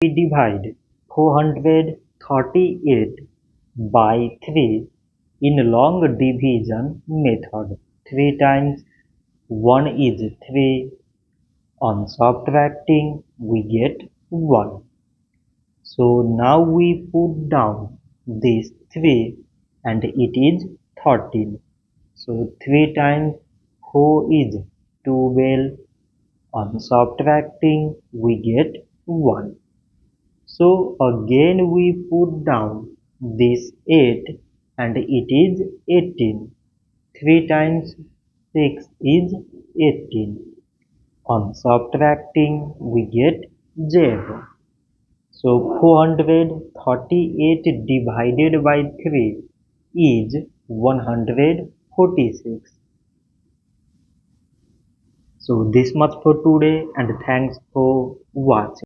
We divide 438 by 3 in long division method. 3 times 1 is 3. On subtracting, we get 1. So now we put down this 3 and it is 13. So 3 times 4 is 12. On subtracting, we get 1. So again we put down this 8 and it is 18. 3 times 6 is 18. On subtracting, we get 0. So 438 divided by 3 is 146. So this much for today and thanks for watching.